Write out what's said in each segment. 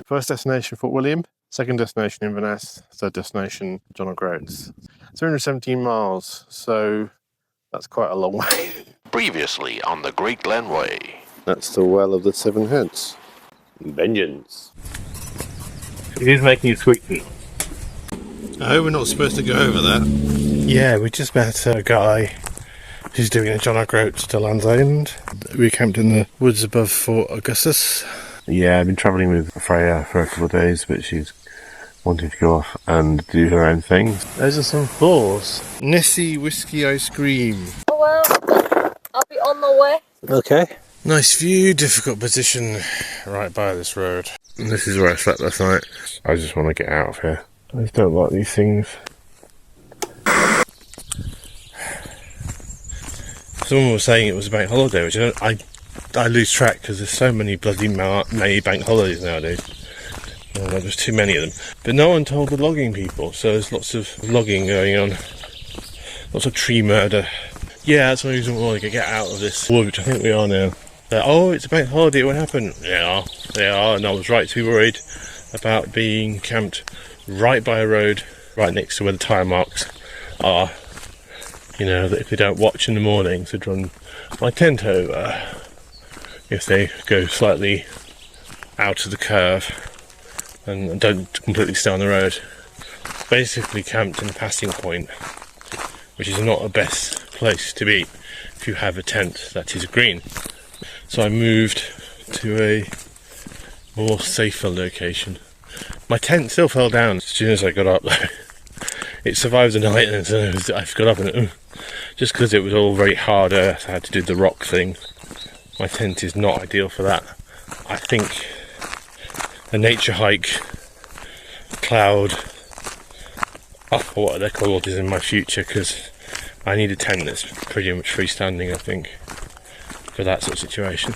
First destination, Fort William. Second destination, Inverness. Third destination, John O'Groats. 317 miles, so that's quite a long way. Previously on the Great Glen Way. That's the Well of the Seven Heads. Vengeance. It is making you sweeten. I hope we're not supposed to go over that. Yeah, we just met a guy who's doing a John O'Groats to Land's End. We camped in the woods above Fort Augustus. Yeah, I've been travelling with Freya for a couple of days, but she's wanting to go off and do her own thing. Those are some floors. Nessie whiskey ice cream. Oh well, I'll be on the way. Okay. Nice view, difficult position right by this road. And this is where I slept last night. I just want to get out of here. I just don't like these things. Someone was saying it was a bank holiday, which I lose track because there's so many bloody May bank holidays nowadays. There's too many of them. But no one told the logging people, so there's lots of logging going on. Lots of tree murder. Yeah, that's the reason we want to get out of this wood, which I think we are now. Oh, it's a bank holiday, what happened? Yeah, they are, and I was right to be worried about being camped right by a road, right next to where the tyre marks are. You know, that if they don't watch in the morning, so run my tent over. If they go slightly out of the curve and don't completely stay on the road. Basically camped in a passing point, which is not the best place to be if you have a tent that is green. So I moved to a more safer location. My tent still fell down as soon as I got up though. It survived the night and so I got up and just because it was all very hard earth, I had to do the rock thing. My tent is not ideal for that. I think a Naturehike Cloud Up, or what they're called, is in my future because I need a tent that's pretty much freestanding, I think, for that sort of situation.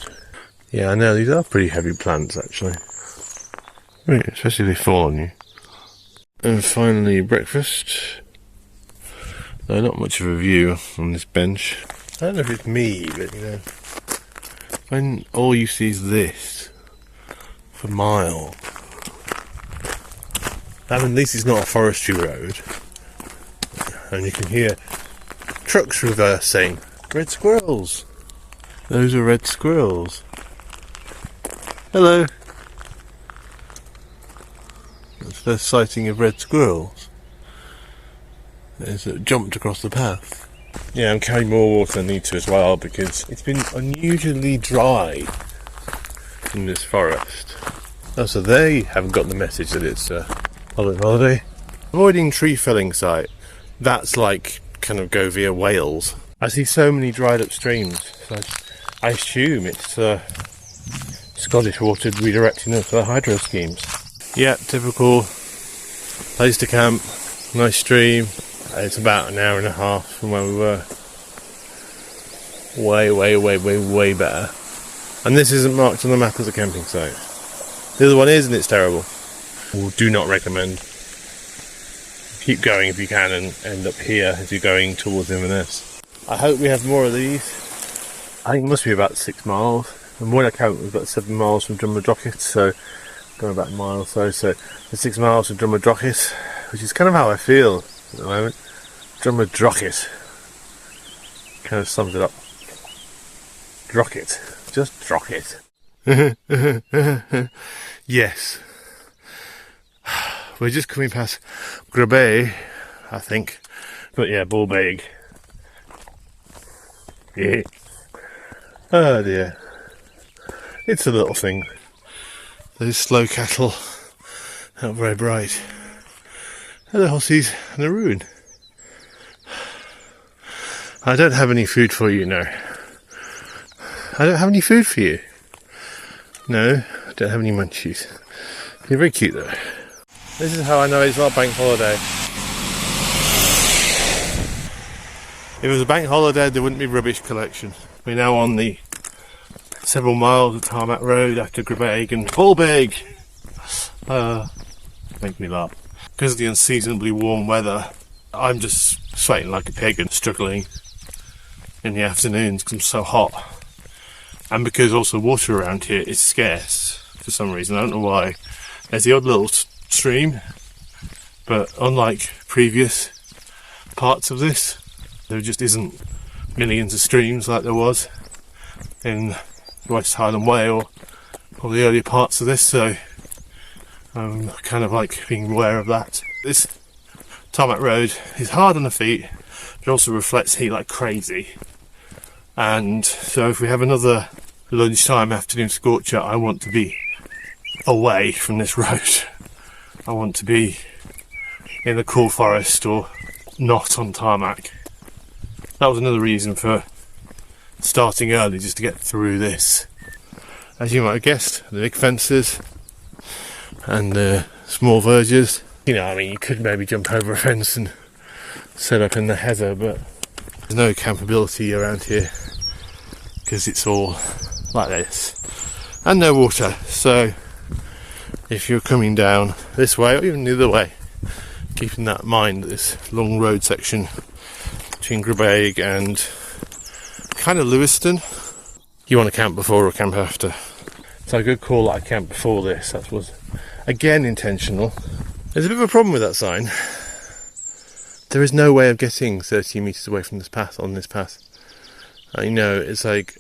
Yeah, I know, these are pretty heavy plants actually. Right, especially if they fall on you. And finally, breakfast. Though not much of a view on this bench. I don't know if it's me, but you know, when all you see is this for miles. I mean, at least it's not a forestry road. And you can hear trucks reversing. Red squirrels. Those are red squirrels. Hello. That's the first sighting of red squirrels. There's jumped across the path. Yeah, I'm carrying more water than I need to as well because it's been unusually dry in this forest. Oh, so they haven't got the message that it's a public holiday. Avoiding tree felling site. That's like kind of go via Wales. I see so many dried up streams. So I assume it's Scottish water redirecting them for the hydro schemes. Yeah, typical place to camp. Nice stream. It's about an hour and a half from where we were. Way better. And this isn't marked on the map as a camping site. The other one is, and it's terrible. Do not recommend. Keep going if you can and end up here as you're going towards Inverness. I hope we have more of these. I think it must be about 6 miles. And when I count, we've got 7 miles from Drumnadrochit, so going about a mile or so. So there's 6 miles from Drumnadrochit, which is kind of how I feel at the moment. Drumnadrochit kind of sums it up. Drochit, just Drochit. Yes, we're just coming past Grabay, I think. But yeah, Bullbeg. Yeah. Oh dear. It's a little thing. Those slow cattle, not very bright. And the hossies and the ruin. I don't have any food for you now. I don't have any food for you. No, I don't have any munchies. You're very cute though. This is how I know it's not a bank holiday. If it was a bank holiday, there wouldn't be rubbish collection. We're now on the several miles of tarmac road after Grabeg and Bullbeg. Make me laugh. Because of the unseasonably warm weather, I'm just sweating like a pig and struggling in the afternoons because I'm so hot. And because also water around here is scarce for some reason. I don't know why. There's the odd little stream, but unlike previous parts of this, there just isn't millions of streams like there was in West Highland Way or the earlier parts of this, so I'm kind of like being aware of that. This tarmac road is hard on the feet, but also reflects heat like crazy. And so if we have another lunchtime afternoon scorcher, I want to be away from this road. I want to be in the cool forest or not on tarmac. That was another reason for starting early, just to get through this. As you might have guessed, the big fences and the small verges. You know, I mean, you could maybe jump over a fence and set up in the heather, but there's no campability around here because it's all like this. And no water, so if you're coming down this way or even the other way, keeping that in mind, this long road section between Grabaig and kind of Lewiston, you want to camp before or camp after. So a good call that I camped before this. That was again intentional. There's a bit of a problem with that sign. There is no way of getting 30 metres away from this path on this path. You know, it's like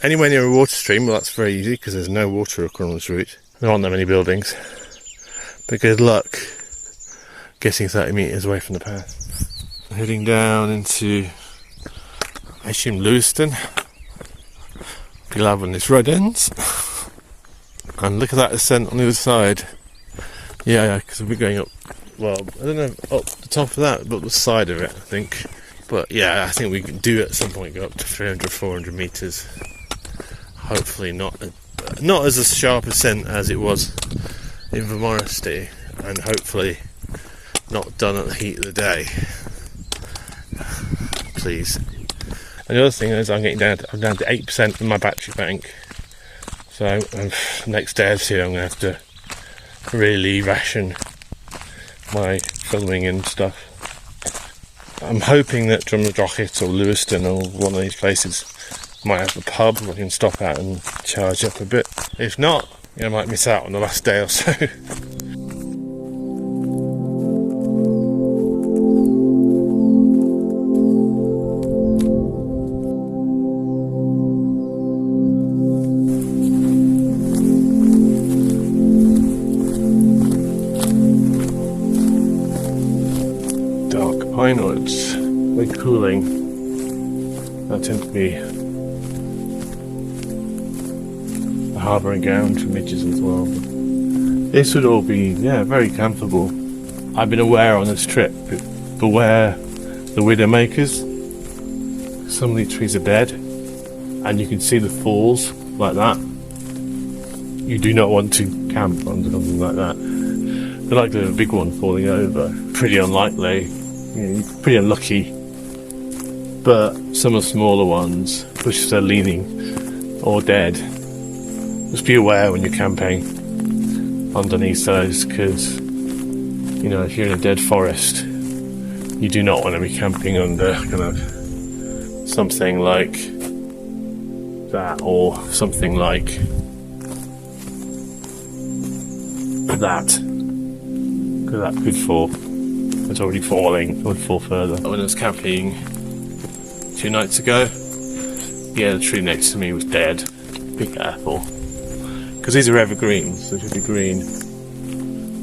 anywhere near a water stream, well, that's very easy because there's no water across this route. There aren't that many buildings. But good luck getting 30 metres away from the path. Heading down into, I assume, Lewiston. Be glad when this road ends. And look at that ascent on the other side. Yeah, because we'll be going up, well, I don't know, up the top of that, but the side of it, I think. But yeah, I think we can do at some point go up to 300, 400 metres. Hopefully not as a sharp ascent as it was in Vermoresty, and hopefully not done at the heat of the day. Please. And the other thing is I'm down to 8% in my battery bank. So next day or two I'm going to have to really ration my filming and stuff. I'm hoping that Drumnadrochit or Lewiston or one of these places might have a pub where I can stop out and charge up a bit. If not, I might miss out on the last day or so. Pine woods, very cooling. That tends to be a harbouring ground for midges as well. This would all be, very campable. I've been aware on this trip, beware the widowmakers. Some of these trees are dead, and you can see the falls like that. You do not want to camp under something like that. They're like the big one falling over. Pretty unlikely. You're pretty unlucky, but some of the smaller ones, especially if they're leaning or dead, just be aware when you're camping underneath those, because if you're in a dead forest, you do not want to be camping under kind of something like that or something like that, because that could fall. It's already falling, it would fall further. When I was camping 2 nights ago, the tree next to me was dead. Big apple. Because these are evergreens, so they should be green.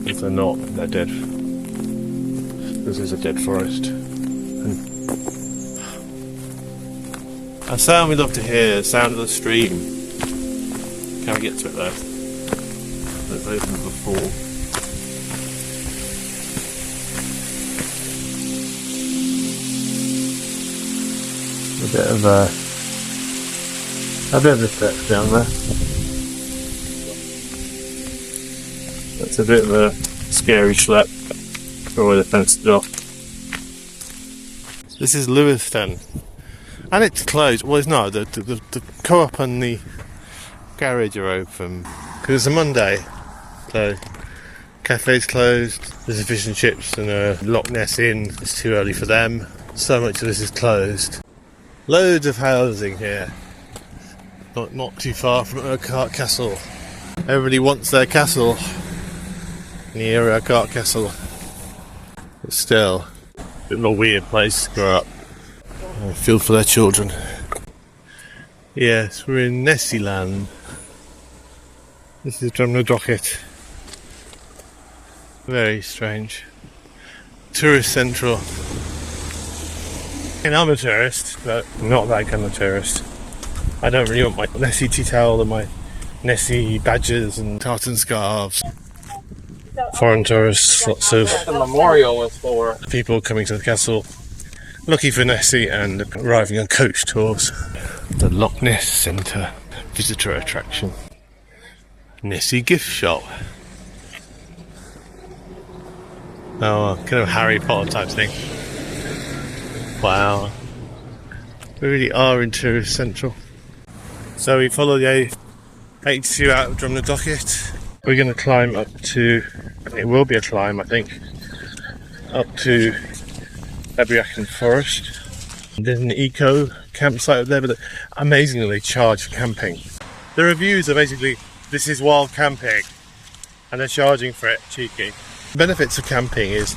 If they're not, they're dead. This is a dead forest. A sound we love to hear, the sound of the stream. Can we get to it though? Let's open the fall. A bit of a step down there. That's a bit of a scary schlep for where the fence is off. This is Lewiston, and it's closed. Well, it's not. The co-op and the garage are open because it's a Monday, so cafe's closed. There's a fish and chips and a Loch Ness Inn. It's too early for them. So much of this is closed. Loads of housing here, not too far from Urquhart Castle. Everybody wants their castle. The Abriachan castle. But still, a bit of a weird place to grow up. I feel for their children. Yes, we're in Nessie land. This is Drumnadrochit. Very strange. Tourist central. And I'm a tourist, but not that kind of tourist. I don't really want my Nessie tea towel and my Nessie badges and tartan scarves. Foreign tourists, lots of The memorial was for. people coming to the castle, looking for Nessie and arriving on coach tours. The Loch Ness Centre visitor attraction. Nessie gift shop. Oh, kind of Harry Potter type thing. Wow. We really are in tourist central. So we follow the A82 out of Drumnadrochit. We're going to climb up to, it will be a climb I think, up to Abriachan forest. There's an eco campsite up there, but amazingly they charge for camping. The reviews are basically, this is wild camping, and they're charging for it, cheeky. The benefits of camping is,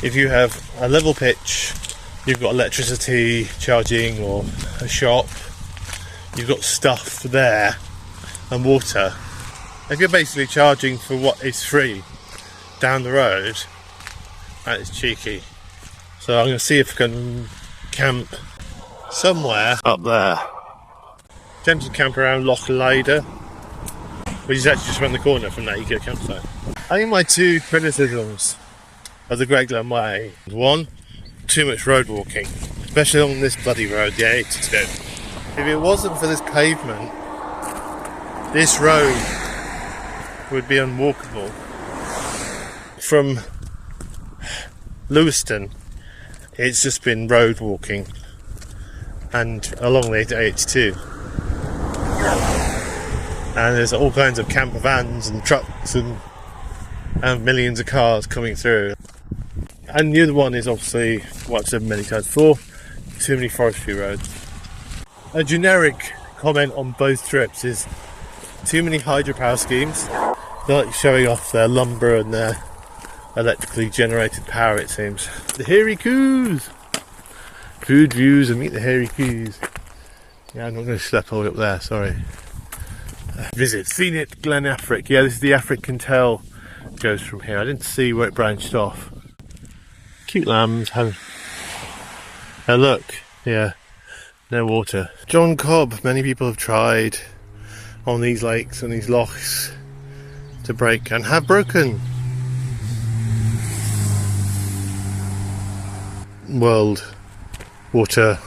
if you have a level pitch, you've got electricity, charging, or a shop, you've got stuff there, and water. If you're basically charging for what is free down the road, that is cheeky. So I'm going to see if I can camp somewhere up there. Tempted to camp around Loch Laide, which is actually just around the corner from that eco campsite. I think my two criticisms of the Great Glen Way: one, too much road walking, especially on this bloody road, the A82. If it wasn't for this pavement, this road would be unwalkable. From Lewiston, it's just been road walking, and along the A82. And there's all kinds of camper vans and trucks and millions of cars coming through. And the other one is obviously what I've said many times before: too many forestry roads. A generic comment on both trips is too many hydropower schemes. They're like showing off their lumber and their electrically generated power, it seems. The hairy coos! Food views and meet the hairy coos. Yeah, I'm not going to schlep all the way up there, sorry. Visit Scenic Glen Afric. Yeah, this is the African Tell, goes from here. I didn't see where it branched off. Cute lambs. Oh look, yeah, no water. John Cobb, many people have tried on these lakes and these lochs to break, and have broken. World water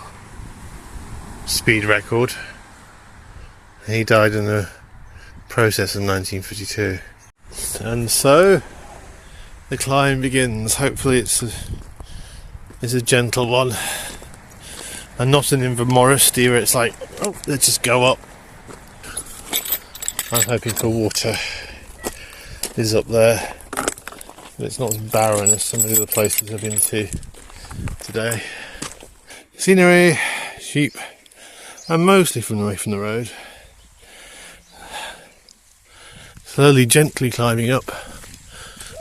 speed record. He died in the process in 1952. And so the climb begins. Hopefully it's a gentle one, and not an Invermorristy where it's like, oh, let's just go up. I'm hoping for water is up there, but it's not as barren as some of the other places I've been to today. Scenery, sheep, and mostly from away from the road. Slowly, gently climbing up.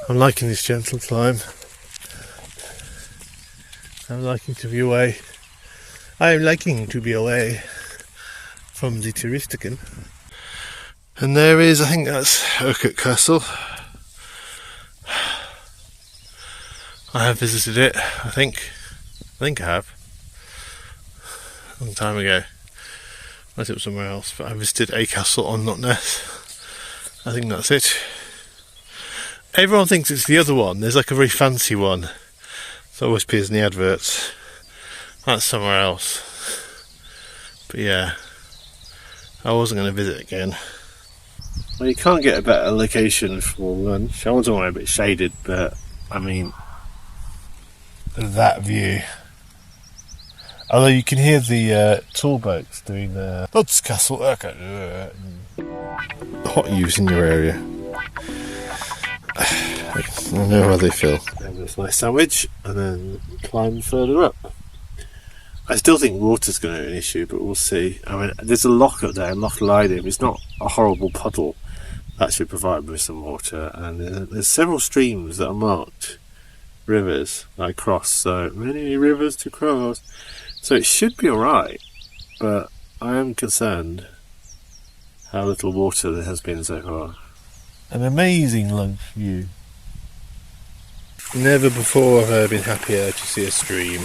I'm liking this gentle climb. I'm liking to be away. I'm liking to be away from the Touristican. And there is, I think that's Abriachan Castle. I have visited it, I think I have. A long time ago. Unless it was somewhere else, but I visited a castle on Loch Ness. I think that's it. Everyone thinks it's the other one. There's like a very fancy one that always appears in the adverts. That's somewhere else. But yeah, I wasn't going to visit again. Well, you can't get a better location for lunch. I was already a bit shaded, but I mean, that view. Although you can hear the tall boats doing the Bud's Castle hot use in your area. I don't know how they feel. Have this nice sandwich and then climb further up. I still think water's going to be an issue, but we'll see. I mean, there's a loch up there, Loch Laide. It's not a horrible puddle, that should provide me with some water. And there's several streams that are marked rivers that I cross, so many rivers to cross. So it should be alright, but I am concerned how little water there has been so far. An amazing lunch view. Never before have I been happier to see a stream.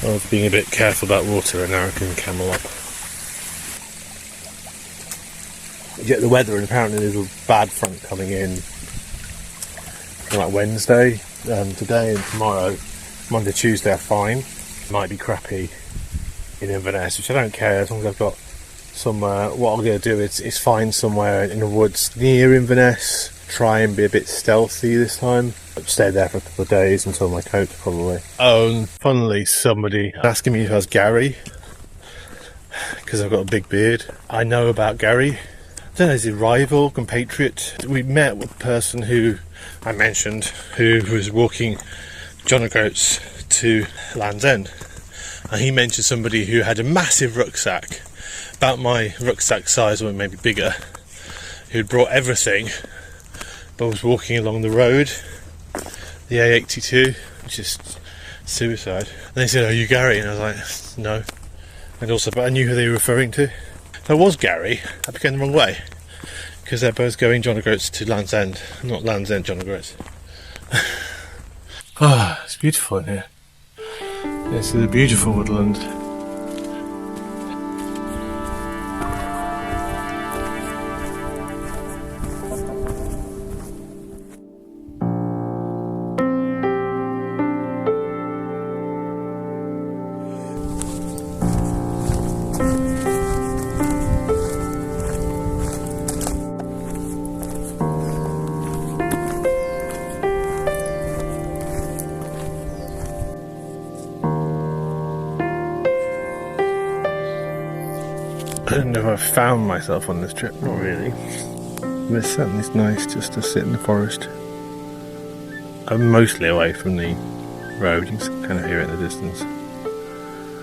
I was being a bit careful about water, and now I can camel up. You get the weather, and apparently there's a bad front coming in like Wednesday. Today and tomorrow, Monday, Tuesday are fine. Might be crappy in Inverness, which I don't care as long as I've got somewhere. What I'm going to do is find somewhere in the woods near Inverness. Try and be a bit stealthy this time. Stay there for a couple of days until my coat probably. Oh, and funnily somebody asking me if I was Gary, because I've got a big beard. I know about Gary. I don't know, is he rival, compatriot? We met with a person who I mentioned who was walking John O'Groats to Land's End, and he mentioned somebody who had a massive rucksack, about my rucksack size or maybe bigger, who'd brought everything but was walking along the road, the A82, which is suicide. And they said, "Are you Gary?" And I was like, "No." And also, but I knew who they were referring to. If I was Gary, I became the wrong way, because they're both going John O'Groats to Land's End, not Land's End John O'Groats. Ah, it's beautiful in here. This is a beautiful woodland. I don't know if I've found myself on this trip, not really. But it's certainly nice just to sit in the forest. I'm mostly away from the road, you can kind of hear it in the distance.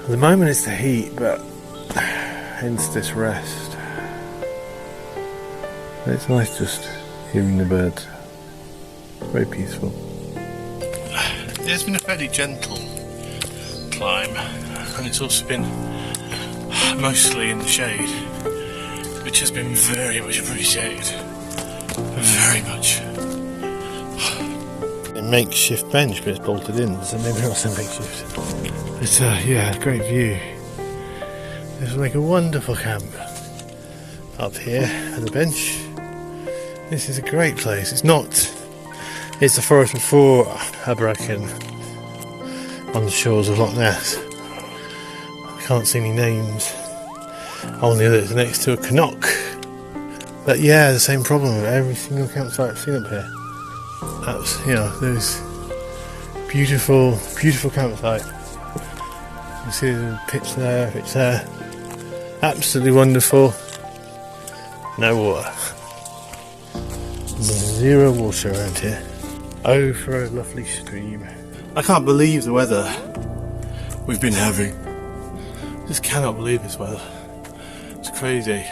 At the moment it's the heat, but hence this rest. It's nice just hearing the birds. Very peaceful. It's been a fairly gentle climb, and it's also been mostly in the shade, which has been very much appreciated. Very much. A makeshift bench, but it's bolted in, so maybe not so makeshift. But yeah, great view. This will make a wonderful camp up here at the bench. This is a great place. It's the forest before Abriachan on the shores of Loch Ness. I can't see any names. Only that it's next to a Knock. But yeah, the same problem with every single campsite I've seen up here. That's, those beautiful, beautiful campsite. You see the pitch there. Absolutely wonderful. No water. Zero water around here. Oh, for a lovely stream. I can't believe the weather we've been having. Just cannot believe this weather. It's crazy.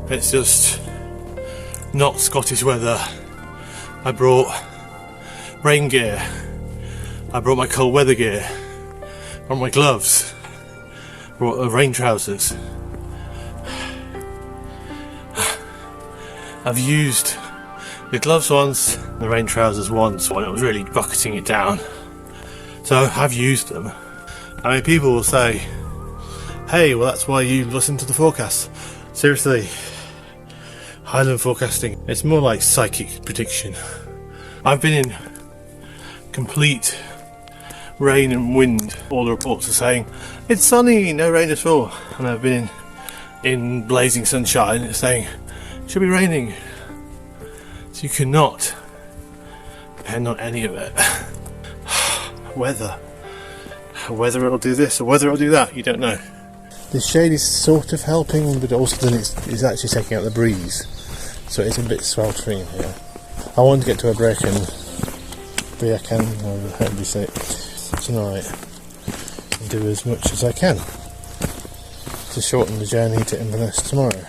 It's just not Scottish weather. I brought rain gear. I brought my cold weather gear. I brought my gloves. I brought the rain trousers. I've used the gloves once, the rain trousers once when it was really bucketing it down. So I've used them. I mean, people will say, "Hey, well that's why you listen to the forecast." Seriously, Highland forecasting, it's more like psychic prediction. I've been in complete rain and wind. All the reports are saying, it's sunny, no rain at all. And I've been in blazing sunshine, it's saying, it should be raining. So you cannot depend on any of it. Whether it'll do this or whether it'll do that, you don't know. The shade is sort of helping, but also then it's actually taking out the breeze, so it's a bit sweltering in here. I want to get to Abriachan, or however you say it, tonight, and do as much as I can to shorten the journey to Inverness tomorrow.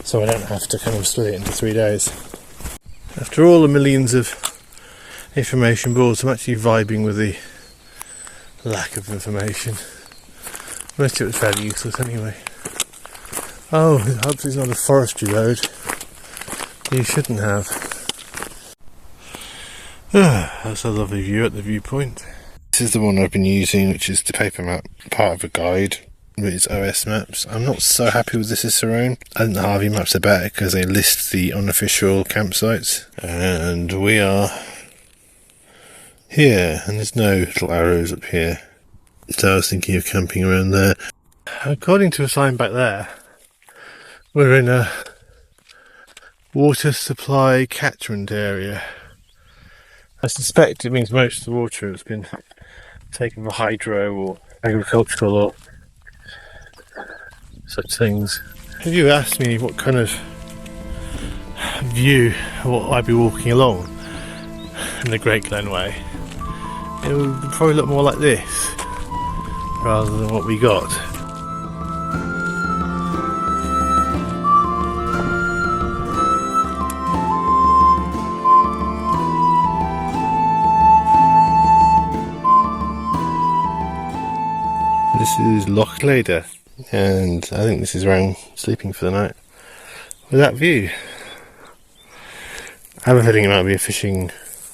so I don't have to kind of split it into 3 days. After all the millions of information boards, I'm actually vibing with the lack of information. Most of it was fairly useless anyway. Oh, I hope it's not a forestry road. You shouldn't have. That's a lovely view at the viewpoint. This is the one I've been using, which is the paper map, part of a guide with its OS maps. I'm not so happy with the Cicerone. I think the Harvey maps are better because they list the unofficial campsites. And we are here, and there's no little arrows up here. So I was thinking of camping around there. According to a sign back there, we're in a water supply catchment area. I suspect it means most of the water has been taken for hydro or agricultural or such things. If you asked me what kind of view what I'd be walking along in the Great Glen Way, it would probably look more like this rather than what we got. This is Loch Laide, and I think this is where I'm sleeping for the night with that view. I have a feeling it might be a fishing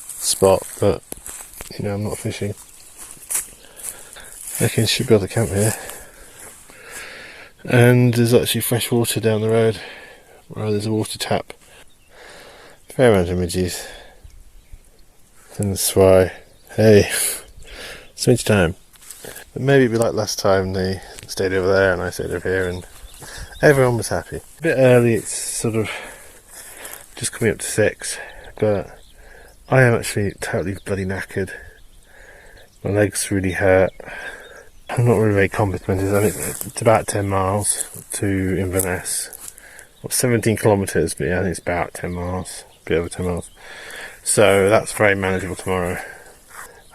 spot, but you know, I'm not fishing. I reckon I should be able to camp here. And there's actually fresh water down the road, where there's a water tap. Fair amount of midges. And that's why, hey, it's winter time. But maybe it'd be like last time, they stayed over there and I stayed over here and everyone was happy. A bit early, it's sort of just coming up to 6, but I am actually totally bloody knackered. My legs really hurt. I'm not really very competent. I mean, it's about 10 miles to Inverness. Well, 17 kilometres, but yeah, I think it's about 10 miles, a bit over 10 miles. So that's very manageable tomorrow.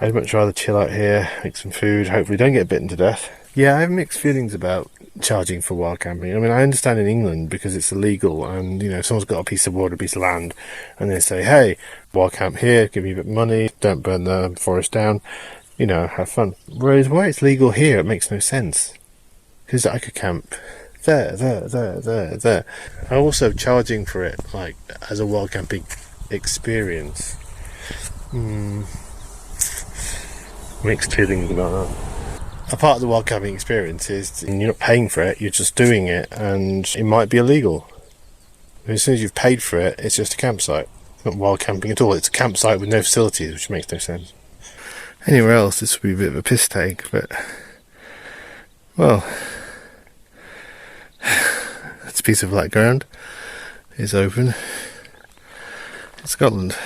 I'd much rather chill out here, make some food, hopefully don't get bitten to death. Yeah, I have mixed feelings about charging for wild camping. I mean, I understand in England because it's illegal and, you know, if someone's got a piece of wood, a piece of land, and they say, hey, wild camp here, give me a bit of money, don't burn the forest down, you know, have fun. Whereas why it's legal here, it makes no sense. Because I could camp there. I'm also charging for it, like, as a wild camping experience. Mixed feelings about that. A part of the wild camping experience is you're not paying for it, you're just doing it, and it might be illegal. As soon as you've paid for it, it's just a campsite. It's not wild camping at all, it's a campsite with no facilities, which makes no sense. Anywhere else, this would be a bit of a piss take, but, well, it's a piece of flat ground. It's open. In Scotland.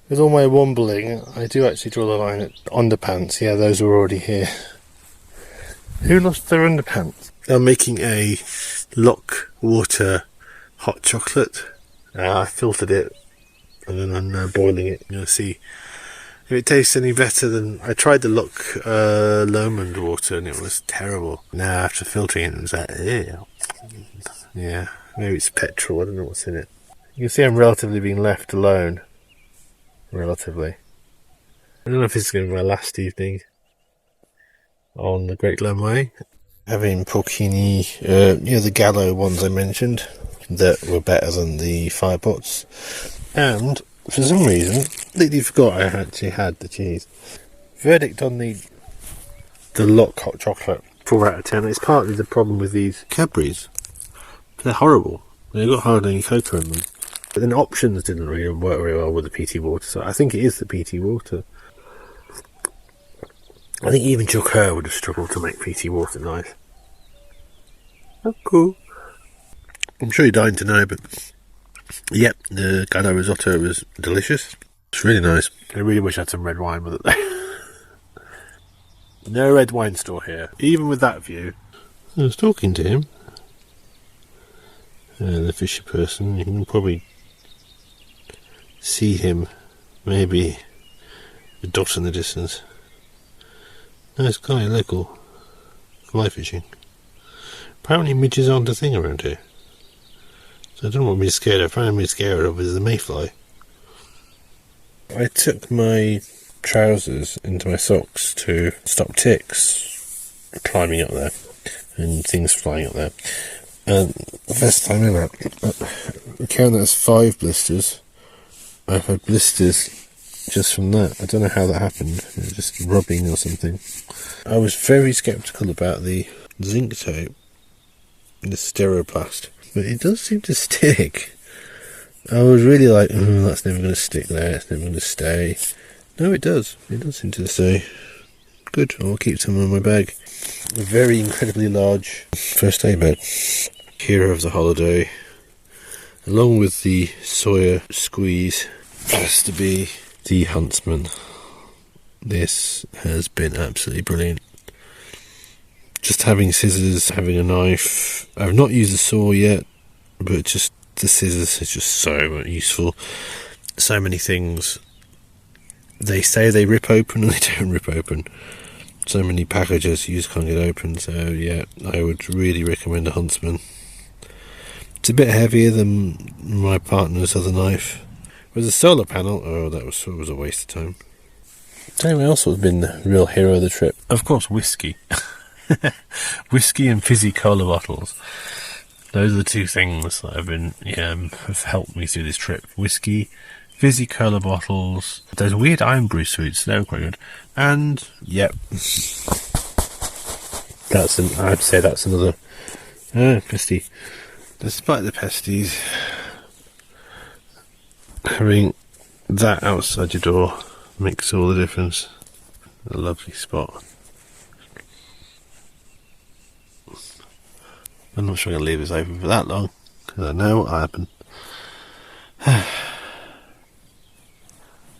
With all my wombling, I do actually draw the line at underpants. Yeah, those were already here. Who lost their underpants? I'm making a Loch water hot chocolate. I filtered it and then I'm boiling it. You'll see if it tastes any better than... I tried the Loch Lomond water and it was terrible. Now after filtering it, it was like, ew. Yeah, maybe it's petrol, I don't know what's in it. You can see I'm relatively being left alone. Relatively. I don't know if this is going to be my last evening on the Great Glen Way. Having porcini, the gallo ones I mentioned that were better than the firepots, and for some reason completely forgot I actually had the cheese. Verdict on the Loch hot chocolate, 4 out of 10. It's partly the problem with these Cadbury's. They're horrible. They've got hardly any cocoa in them. But then options didn't really work very well with the PT water, so I think it is the PT water. I think even Chuck Hare would have struggled to make PT water nice. Oh, cool. I'm sure you're dying to know, but yep, the gallo risotto was delicious. It's really nice. I really wish I had some red wine with it. No red wine store here, even with that view. I was talking to him. The fisher person, you can probably see him, maybe a dot in the distance. Nice guy, local, fly fishing. Apparently midges aren't a thing around here. I don't know what I'm scared of. I'm scared of is the mayfly. I took my trousers into my socks to stop ticks climbing up there and things flying up there. And the first time ever, count that as 5 blisters. I've had blisters just from that. I don't know how that happened. It was just rubbing or something. I was very sceptical about the zinc tape, the Steroplast, but it does seem to stick. I was really like, oh, that's never going to stick there, it's never going to stay. No, it does. It does seem to stay. Good, I'll keep some in my bag. A very incredibly large first aid bed. Hero of the holiday. Along with the Sawyer squeeze, has to be the Huntsman. This has been absolutely brilliant. Just having scissors, having a knife. I've not used a saw yet, but just the scissors is just so useful. So many things. They say they rip open and they don't rip open. So many packages you just can't get open. So yeah, I would really recommend a Huntsman. It's a bit heavier than my partner's other knife. With a solar panel, oh, that was a waste of time. Anyone else would have been the real hero of the trip? Of course, Whisky. Whisky and Fizzy cola bottles. Those are the two things that have helped me through this trip. Whisky, Fizzy cola bottles, those weird iron brew sweets, they were quite good. And, yep. I'd say that's another pesty. Despite the pesties, having that outside your door makes all the difference. A lovely spot. I'm not sure I'm going to leave this open for that long, because I know what will happen.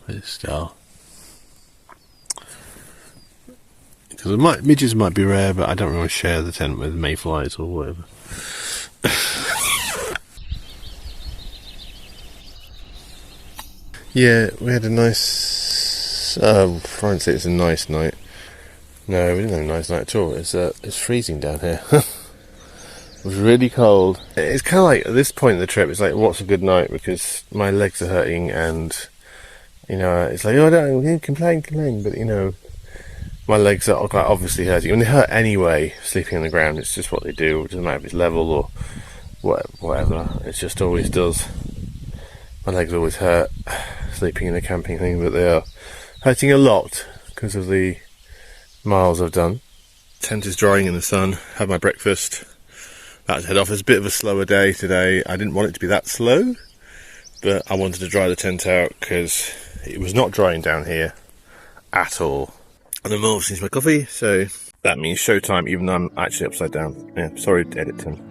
But still. Because midges might be rare, but I don't want to share the tent with mayflies or whatever. Yeah, we had a nice... I'd say it's a nice night. No, we didn't have a nice night at all. It's freezing down here. It was really cold. It's kind of like, at this point in the trip, it's like, what's a good night? Because my legs are hurting and, it's like, oh, I don't complain, but, my legs are quite obviously hurting. And they hurt anyway, sleeping on the ground. It's just what they do. It doesn't matter if it's level or whatever. It just always does. My legs always hurt, sleeping in a camping thing, but they are hurting a lot because of the miles I've done. Tent is drying in the sun. Had my breakfast. About to head off. It's a bit of a slower day today. I didn't want it to be that slow, but I wanted to dry the tent out because it was not drying down here at all. And I'm off since my coffee, so that means showtime, even though I'm actually upside down. Yeah, sorry to edit, Tim.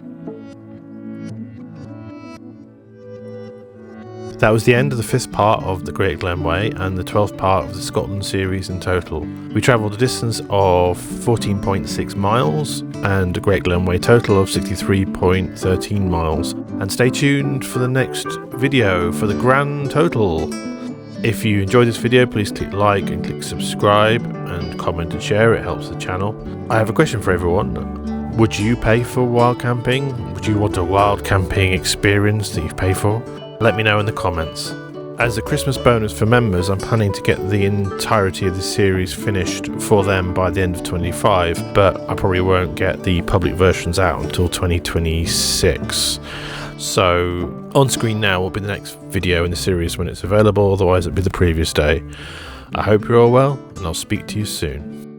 That was the end of the 5th part of the Great Glen Way and the 12th part of the Scotland series in total. We travelled a distance of 14.6 miles and a Great Glen Way total of 63.13 miles. And stay tuned for the next video for the grand total. If you enjoyed this video, please click like and click subscribe and comment and share. It helps the channel. I have a question for everyone. Would you pay for wild camping? Would you want a wild camping experience that you pay for? Let me know in the comments. As a Christmas bonus for members, I'm planning to get the entirety of the series finished for them by the end of 2025, but I probably won't get the public versions out until 2026. So on screen now will be the next video in the series when it's available, otherwise it'll be the previous day. I hope you're all well, and I'll speak to you soon.